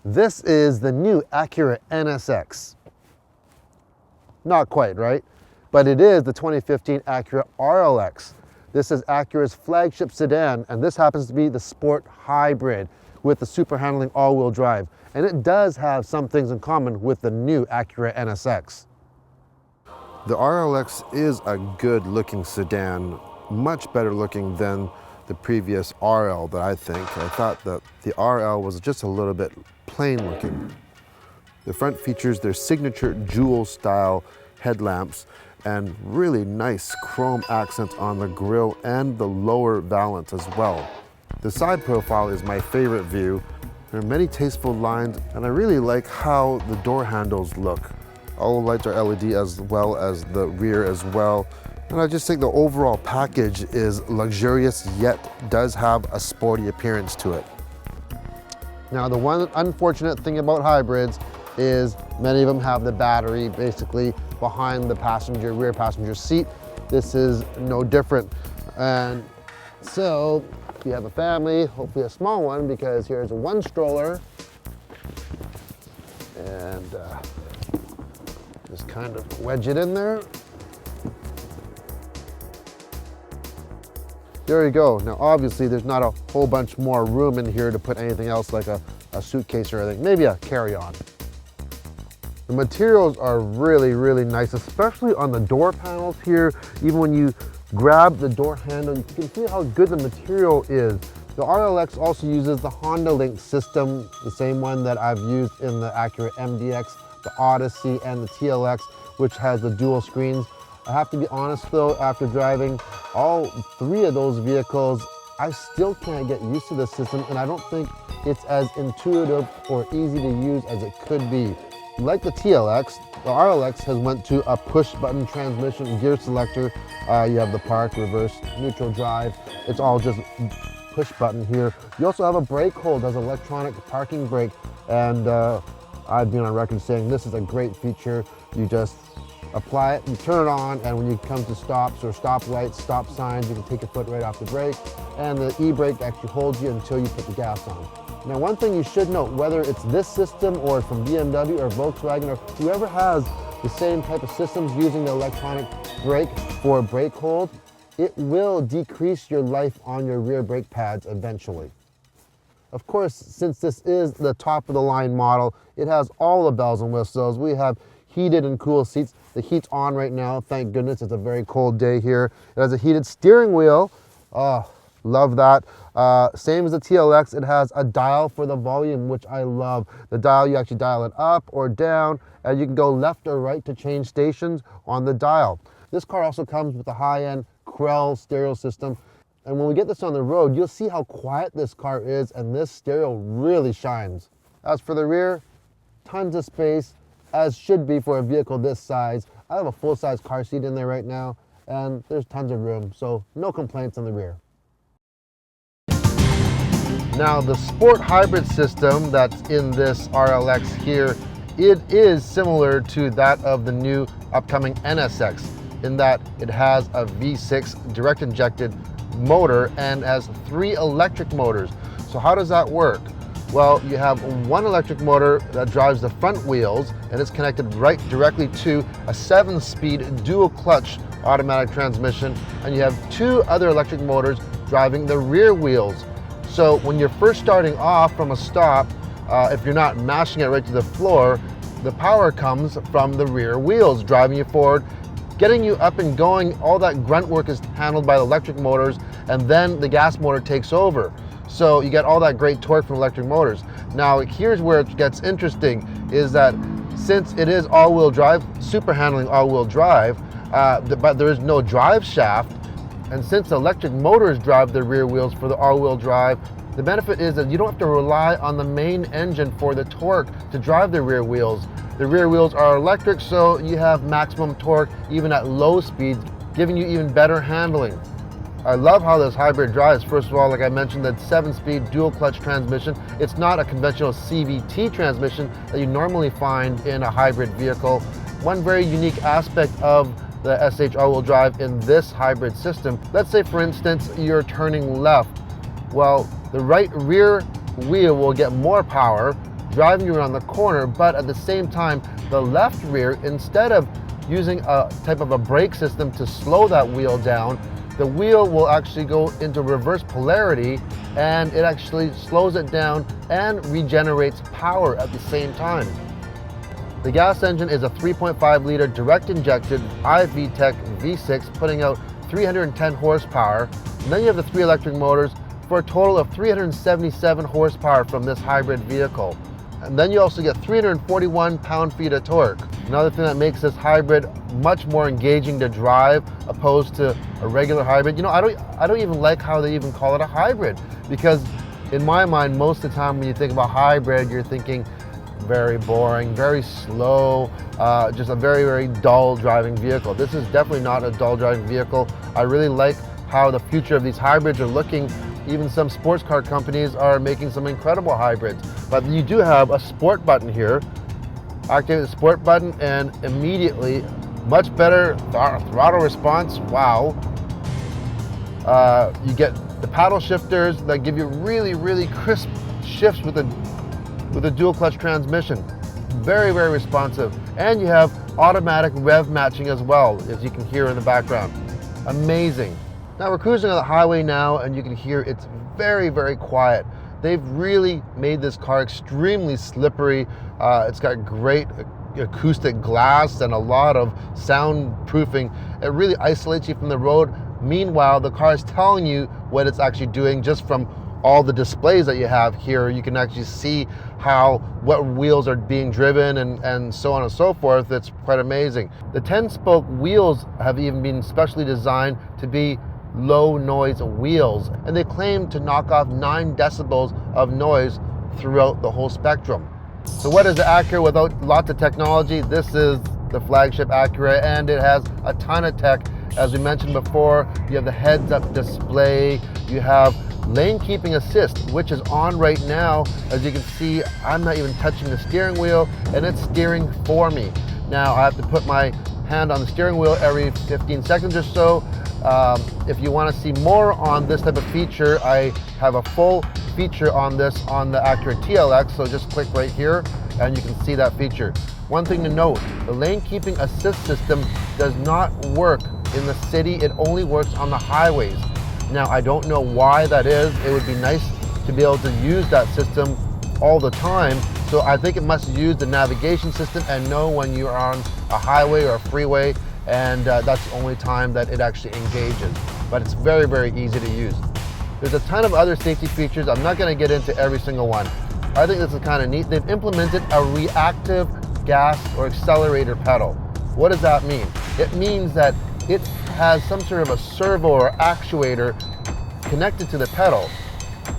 This is the new Acura NSX. Not quite, right? But it is the 2015 Acura RLX. This is Acura's flagship sedan, and this happens to be the Sport Hybrid with the super handling all-wheel drive. And it does have some things in common with the new Acura NSX. The RLX is a good-looking sedan, much better looking than the previous RL that I think. I thought that the RL was just a little bit plain looking. The front features their signature jewel style headlamps and really nice chrome accents on the grille and the lower valance as well. The side profile is my favorite view. There are many tasteful lines, and I really like how the door handles look. All the lights are LED as well as the rear as well. And I just think the overall package is luxurious, yet does have a sporty appearance to it. Now, the one unfortunate thing about hybrids is many of them have the battery basically behind the rear passenger seat. This is no different. And so, if you have a family, hopefully a small one, because here's one stroller. And just kind of wedge it in there. There you go. Now obviously there's not a whole bunch more room in here to put anything else like a suitcase or anything, maybe a carry-on. The materials are really, really nice, especially on the door panels here. Even when you grab the door handle, you can see how good the material is. The RLX also uses the Hondalink System, the same one that I've used in the Acura MDX, the Odyssey, and the TLX, which has the dual screens. I have to be honest though, after driving all three of those vehicles, I still can't get used to the system, and I don't think it's as intuitive or easy to use as it could be. Like the TLX, the RLX has went to a push button transmission gear selector. You have the park, reverse, neutral drive. It's all just push button here. You also have a brake hold, has electronic parking brake, and I've been on record saying this is a great feature. You just apply it, you turn it on, and when you come to stops or stop lights, stop signs, you can take your foot right off the brake, and the e-brake actually holds you until you put the gas on. Now, one thing you should note, whether it's this system or from BMW or Volkswagen or whoever has the same type of systems using the electronic brake for brake hold, it will decrease your life on your rear brake pads eventually. Of course, since this is the top of the line model, it has all the bells and whistles. We have heated and cool seats. The heat's on right now, thank goodness. It's a very cold day here. It has a heated steering wheel. Oh, love that. Same as the TLX, it has a dial for the volume, which I love. The dial, you actually dial it up or down, and you can go left or right to change stations on the dial. This car also comes with a high-end Krell stereo system. And when we get this on the road, you'll see how quiet this car is, and this stereo really shines. As for the rear, tons of space, as should be for a vehicle this size. I have a full-size car seat in there right now, and there's tons of room, so no complaints on the rear. Now, the Sport Hybrid system that's in this RLX here, it is similar to that of the new upcoming NSX, in that it has a V6 direct injected motor and has 3 electric motors. So how does that work? Well, you have one electric motor that drives the front wheels, and it's connected directly to a 7-speed dual clutch automatic transmission, and you have 2 other electric motors driving the rear wheels. So when you're first starting off from a stop, if you're not mashing it right to the floor, the power comes from the rear wheels driving you forward, getting you up and going. All that grunt work is handled by the electric motors, and then the gas motor takes over. So you get all that great torque from electric motors. Now, here's where it gets interesting, is that since it is all-wheel drive, super handling all-wheel drive, but there is no drive shaft, and since the electric motors drive the rear wheels for the all-wheel drive, the benefit is that you don't have to rely on the main engine for the torque to drive the rear wheels. The rear wheels are electric, so you have maximum torque even at low speeds, giving you even better handling. I love how this hybrid drives. First of all, like I mentioned, that 7-speed dual clutch transmission. It's not a conventional CVT transmission that you normally find in a hybrid vehicle. One very unique aspect of the SH all-wheel drive in this hybrid system, let's say for instance you're turning left. Well, the right rear wheel will get more power driving you around the corner, but at the same time, the left rear, instead of using a type of a brake system to slow that wheel down, the wheel will actually go into reverse polarity, and it actually slows it down and regenerates power at the same time. The gas engine is a 3.5 liter direct injected iVTEC V6, putting out 310 horsepower. And then you have the 3 electric motors for a total of 377 horsepower from this hybrid vehicle. And then you also get 341 pound-feet of torque. Another thing that makes this hybrid much more engaging to drive opposed to a regular hybrid. You know, I don't even like how they even call it a hybrid, because in my mind, most of the time when you think about hybrid, you're thinking very boring, very slow, just a very, very dull driving vehicle. This is definitely not a dull driving vehicle. I really like how the future of these hybrids are looking. Even some sports car companies are making some incredible hybrids. But you do have a sport button here. Activate the sport button and immediately much better throttle response. Wow. You get the paddle shifters that give you really, really crisp shifts with a dual clutch transmission. Very, very responsive. And you have automatic rev matching as well, as you can hear in the background. Amazing. Now we're cruising on the highway now, and you can hear it's very, very quiet. They've really made this car extremely slippery. It's got great acoustic glass and a lot of soundproofing. It really isolates you from the road. Meanwhile, the car is telling you what it's actually doing just from all the displays that you have here. You can actually see what wheels are being driven and so on and so forth. It's quite amazing. The 10-spoke wheels have even been specially designed to be low noise wheels, and they claim to knock off 9 decibels of noise throughout the whole spectrum. So what is the Acura without lots of technology? This is the flagship Acura, and it has a ton of tech. As we mentioned before, you have the heads-up display, you have lane keeping assist, which is on right now. As you can see, I'm not even touching the steering wheel, and it's steering for me. Now I have to put my hand on the steering wheel every 15 seconds or so. If you want to see more on this type of feature, I have a full feature on this on the Acura TLX, so just click right here and you can see that feature. One thing to note, the lane keeping assist system does not work in the city, it only works on the highways. Now I don't know why that is. It would be nice to be able to use that system all the time, so I think it must use the navigation system and know when you're on a highway or a freeway, and that's the only time that it actually engages. But it's very, very easy to use. There's a ton of other safety features. I'm not going to get into every single one. I think this is kind of neat. They've implemented a reactive gas or accelerator pedal. What does that mean? It means that it has some sort of a servo or actuator connected to the pedal.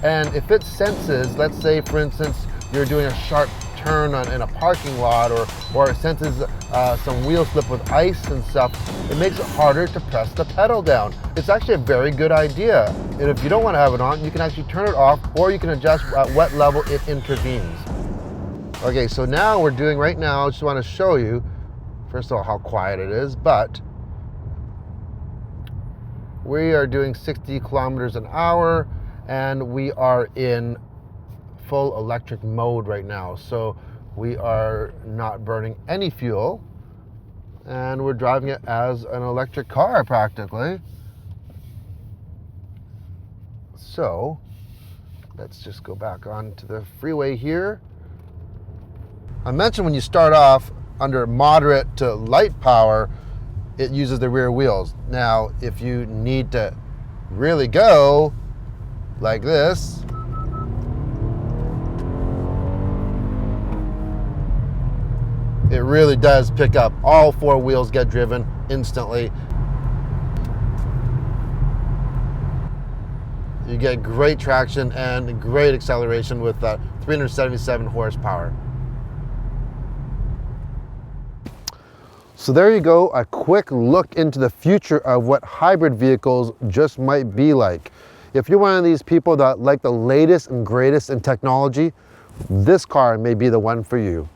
And if it senses, let's say for instance, you're doing a sharp turn in a parking lot, or it senses some wheel slip with ice and stuff, it makes it harder to press the pedal down. It's actually a very good idea. And if you don't want to have it on, you can actually turn it off, or you can adjust at what level it intervenes. Okay, so now we're doing right now, I just want to show you, first of all, how quiet it is, but we are doing 60 kilometers an hour, and we are in full electric mode right now. So we are not burning any fuel, and we're driving it as an electric car practically. So let's just go back onto the freeway here. I mentioned when you start off under moderate to light power, it uses the rear wheels. Now, if you need to really go like this, it really does pick up. All 4 wheels get driven instantly. You get great traction and great acceleration with that 377 horsepower. So there you go, a quick look into the future of what hybrid vehicles just might be like. If you're one of these people that like the latest and greatest in technology, this car may be the one for you.